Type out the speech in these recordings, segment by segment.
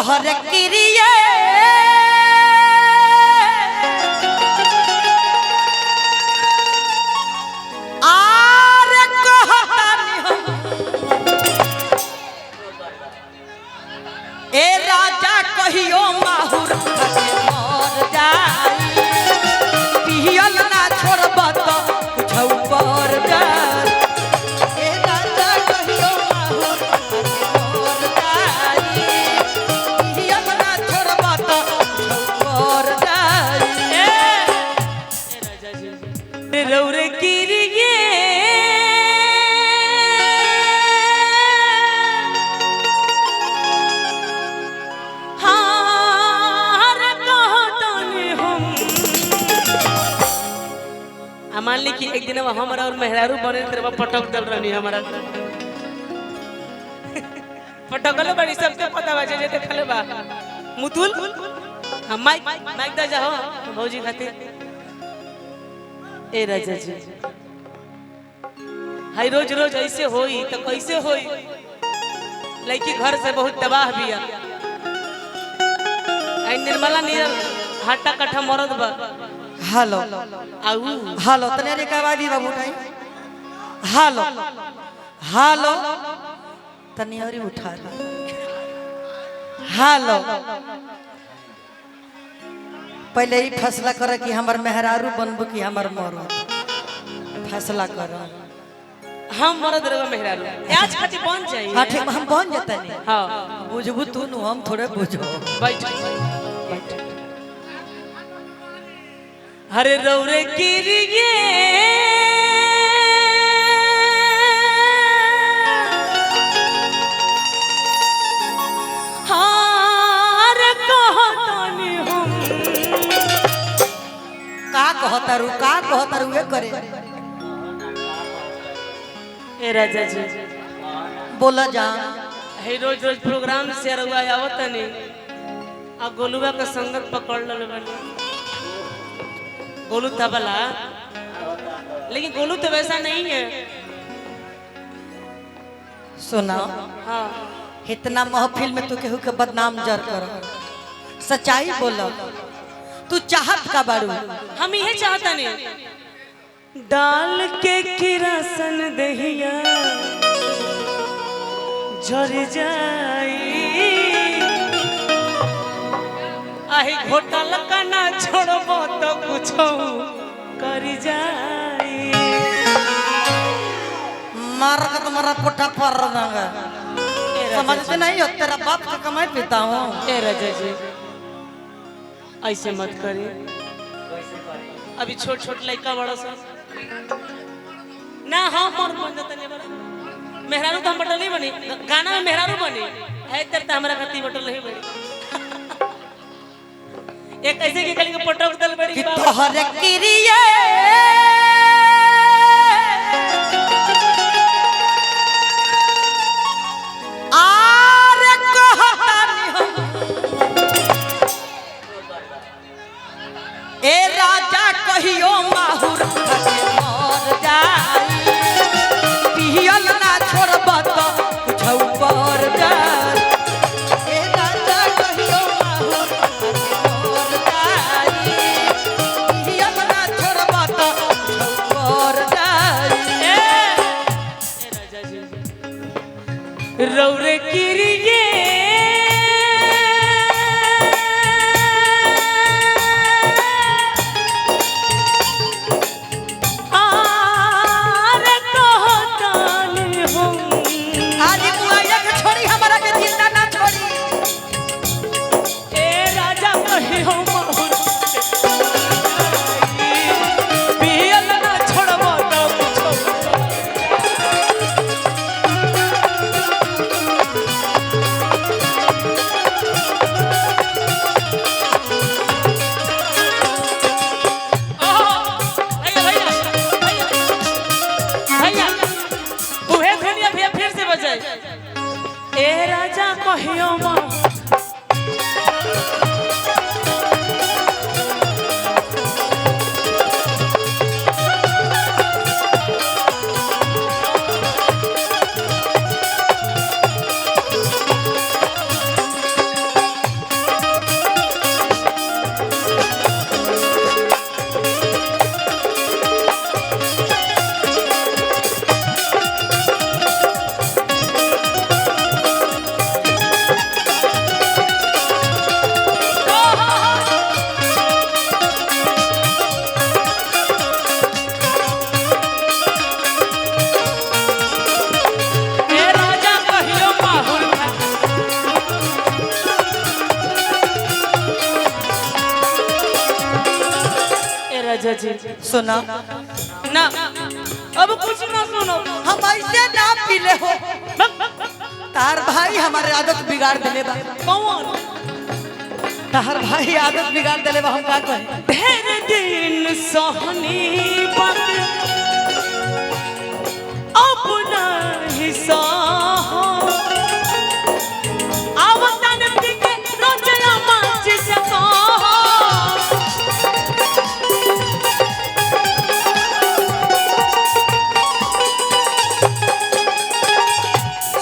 तोहर किरिए आर कहतानी हम ए राजा कहियो माहुर मर जाई पियल ना छोड़ब तो कुछौ पर जाई ए राजा कहियो माहुर मर जाई पियल ना छोड़ब तो कुछौ पर जाई ए राजा जी रौरे किरिए मान ली कि एक दिन हमारा और मेहरारू बने तेरे पटक दल रहनी हमारा पटकल बड़ी सबके पता बाजे जे देखले बा मुतुल हम माइक दा जाओ भौजी खातिर ए राजा जी हाय रोज रोज ऐसे होई तो कैसे होई लड़की घर से बहुत तबाह बिया आई निर्मला नियर हाटा कट्ठा मरद बा हेलो आऊ हेलो तने रे का बादी बाबू टाई हेलो हेलो तने और उठा हेलो पहले ही फैसला कर कि हमर मेहरारू बनबो कि हमर मरो फैसला कर हम मरद रहो मेहरारू आज खाती बन जाई हां ठीक हम बन जता नहीं हां बुझबू तू नु हम थोड़े बुझो बैठ हरे रौरे किरिए हार कहतानी हम का कहतारू वे करे ए राजा जी बोला जा हे रोज रोज प्रोग्राम से रउआ आवतनी आ गोलुआ का संगत पकड़ ले बनी गोलू तबला लेकिन गोलू तो वैसा नहीं है सुना हाँ इतना महफिल में तू केहू के बदनाम जर कर सच्चाई बोलो तू चाहत का बारू हम यही चाहता नहीं डाल के किरासन दहिया झर जाई आही घोटाल का ना छोड़बो तो कुछो कर जाई मार का तुम्हारा पोटा पर रंगा समझते नहीं हो तेरा बाप का कमाई पीता हूँ ए राजा जी ऐसे मत करी अभी छोट छोट लड़का बड़ा सा ना हम और बन जाता नहीं बड़ा मेहरारू तो हम बटल नहीं बनी गाना में मेहरारू बनी है तेरे तो हमारा खाती बटल नहीं बनी एक ऐसे की कली को पटक दल बड़ी कि तोहर किरिए आर कहतानी हम ए राजा कहियो माहुर मर जाई पियल ना छोड़ब तो कुछौ पर जाई ए राजा कहियो माहुर मर जाई पियल ना छोड़ब तो कुछौ पर जाई ए राजा जी रौरे किरिए आर कहतानी हम आज बुआइया के छोड़ी हमरा के जिंदा ना छोड़ी ए राजा कहियो माहुर पियल ना छोड़बो तो कुछो भैया उहे धनिया भैया फिर से बजाए ए राजा कहियो माहुर राजा जी सुना ना अब कुछ ना सुनो। हम ऐसे ना पीले हो तार भाई हमारे आदत बिगाड़ देले बा। कौन तार भाई आदत बिगाड़ देले बा। हम का कहे ढेर दिन सहनी बात अपना हिस्सा आवतन के रोजला मंच से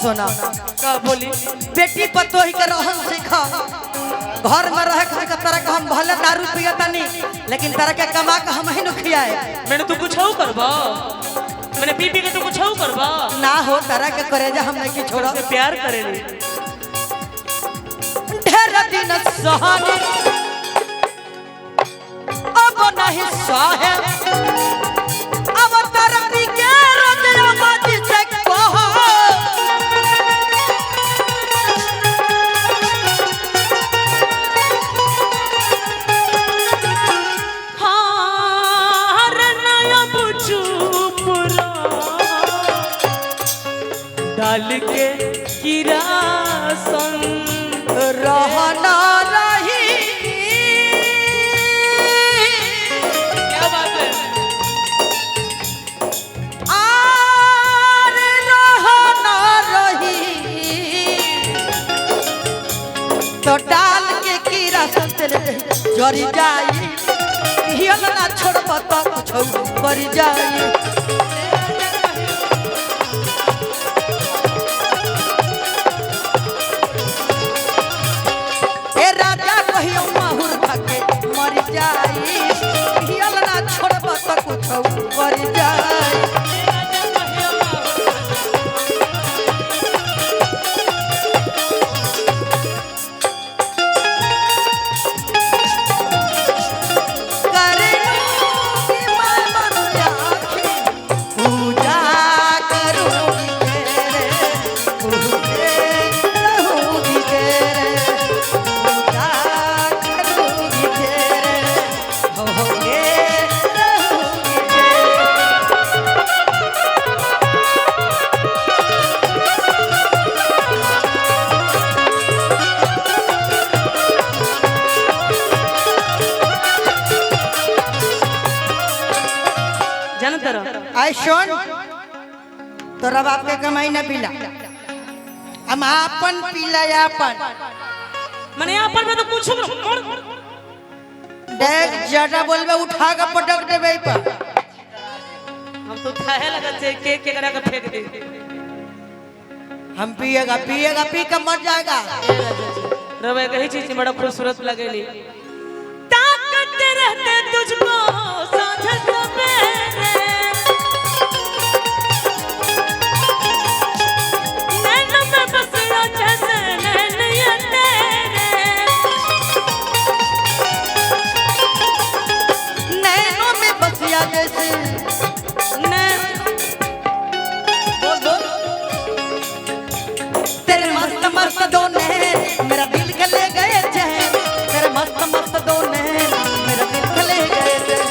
सुना का बोली बेटी पतोही के रहन सीखा। घर में रह के तरह के हम भले दारू पियता नहीं लेकिन तरह के कमा के हम ही न खियाए। मैंने तू कुछ करबा मैंने पी के तू कुछ करबा ना हो तरह के करेजा हम नहीं छोड़ा से प्यार करेली ढेर दिन सहानी अब नहीं सहे अब तरह के रोजला बात से कहो डाल के किरासन रहना रही। क्या बात है आर रहना रही तो डाल के कीड़ा संतल जरी जाई हियल ना छोड़ब तो कुछ करी जाई। आई सुन तोरा बाप के कमाई न पीला हम आपन पीला आपन मैंने अपन में तो पूछो देख ज्यादा बोलबे उठा के पटक देबे पर हम तो थाहे लगत से के करा के फेंक दे। हम पिएगा पिएगा पी के मर जाएगा। रवे कही चीज बड़ा खूबसूरत लगेली ताकत रहते तुझको साँझ सवेरे नैन में बसिया जैसे नैन ये तेरे नैनों में बसिया जैसे नैन बोल बोल तेरे मस्त मस्त दो नैन मेरा दिल के ले गए चैन तेरे मस्त मस्त दो नैन मेरा दिल के ले गए चैन।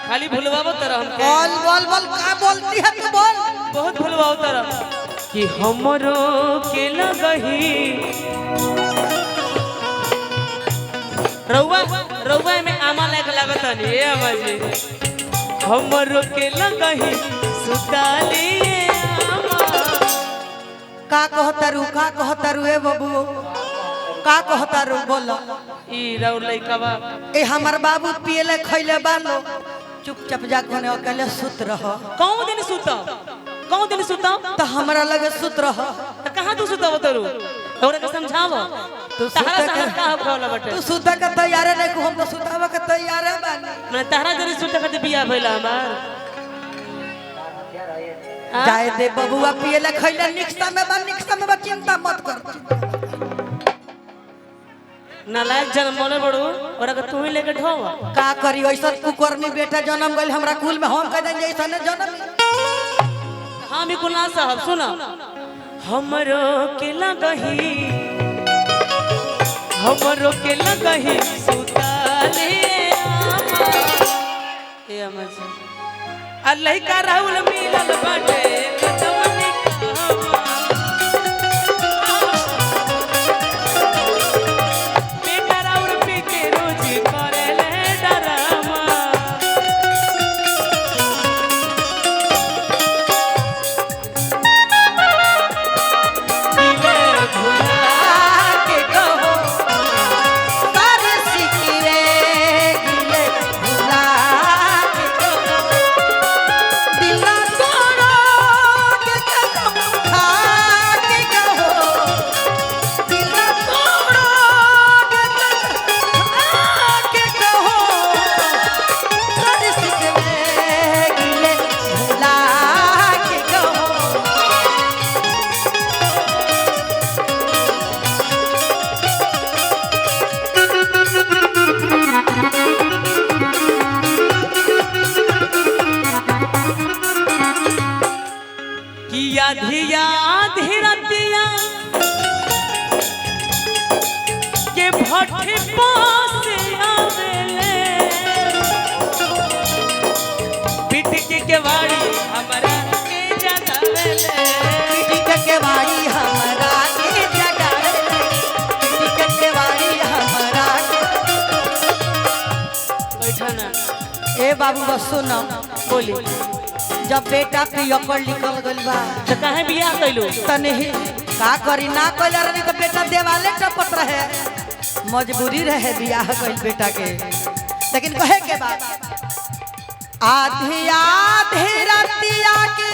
खाली भूलवाओ तरह हमके बोल बोल बोल का बोलती है तू बोल बहुत भूलवाओ तरह कि हमरो के लगही रउआ रउआ में आमा लायक लागत नहीं ए आमा जी हमरो के लगही सुताली आमा का कहता रू ए बाबू का कहता रू बोलो ई रउ लइका बा ए हमर बाबू पियले खइले बालो चुपचाप जाके होने अकेले सुत रह कौन दिन सुता तो हमरा लगे सुत रह त कहां तू सुता बतरू तोरे के समझावो तू तहरा सुते साथ का खोला बटे तू सुते के तैयार नहीं को हम तो सुतावे के तैयार बानी मैं तहरा जरी सुते खातिर बिया भइला हमार जाए दे बबुआ पियले खइले निक्सा में बा चिंता मत कर नालायक जन्म मोले बड़ू और अगर तू ही लेके ढोवा का करी ऐसा कुकर्मी बेटा जन्म गइल हमरा कुल में हम कह दें जैसा ने जन्म हाँ भी कुलना साहब सुना हमरो के लगही सुताले ए अमर जी अल्लाह का राहुल मिलल बाटे कतवनी कहवा बेटा राहुल पी के रोज करेले डरामा धिया धीरतिया के भट्ठे पास आवेले पिटके के वाड़ी हमरा के जगावेले पिटके के वाड़ी हमरा के जगावेले पिटके के वाड़ी हमरा के बैठा ना ए बाबू बस सुनो बोली जब बेटा पियकर निकल गइल बा तो काहे बियाह कइलो तने का करी ना कइल रही तो बेटा देवाले टपट रहे मजबूरी रहे बियाह कइल बेटा के लेकिन कहे के बाद आधी आधी रातिया के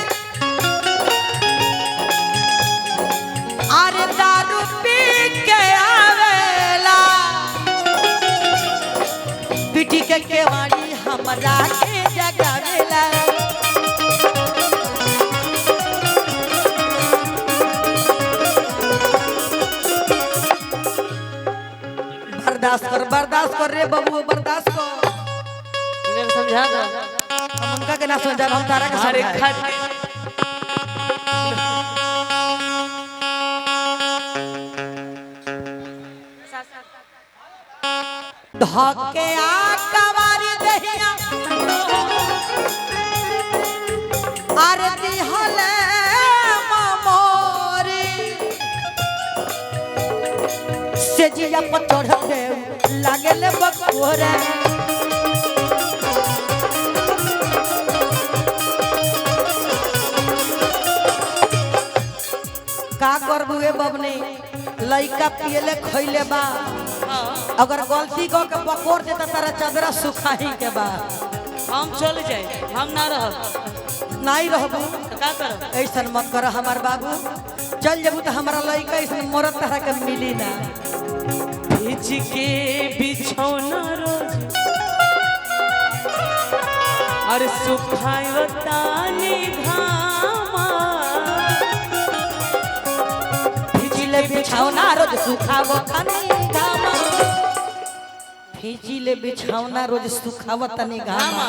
अरे दारू पी के आवेला पिटी के केवाड़ी हमरा के जगावेला बर्दाश्त कर रे बबू बर्दाश्त कर इन्हें समझा दो हम उनका के ना समझा हम तारा के अरे समझाए धके आ कवारी दहिया अरे दिहले ममोरी से जिया पर चढ़ दे लागले बकोरे का करबू ए बबनी लइका पियले खइले बा अगर गलती को के पकोड़ देता तारा चदरा सुखाही के बा हम चल जाए हम ना रह नहीं रहबू का कर ऐसा मत कर हमार बाबू चल जबू तो हमारा लइका इसमें मरद तरह के मिली ना भीज के बिछौना रोज और सुखाए तानी घामा भिजिले बिछौना रोज सुखावो तनी घामा भिजिले बिछौना रोज सुखावो तनी घामा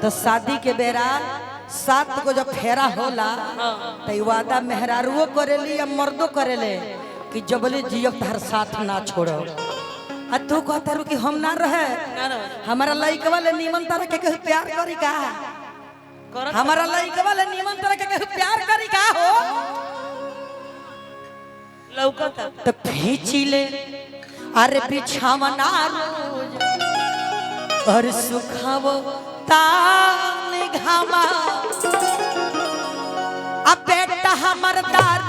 तो शादी के बेरा 7 को जब फेरा होला तो वादा मेहरारुओ करेली या मर्दो करेले कि जबले जियब तार साथ ना छोड़ो आ तू कहता रू कि हम ना रहे हमारा लइका वाले नीमन तरह के कहू प्यार करी का हमारा लइका वाले नीमन तरह के कहू प्यार करी का हो लौकता तो भीजिले अरे बिछावना रोज और सुखावो तान घामा अब बेटा हमर दार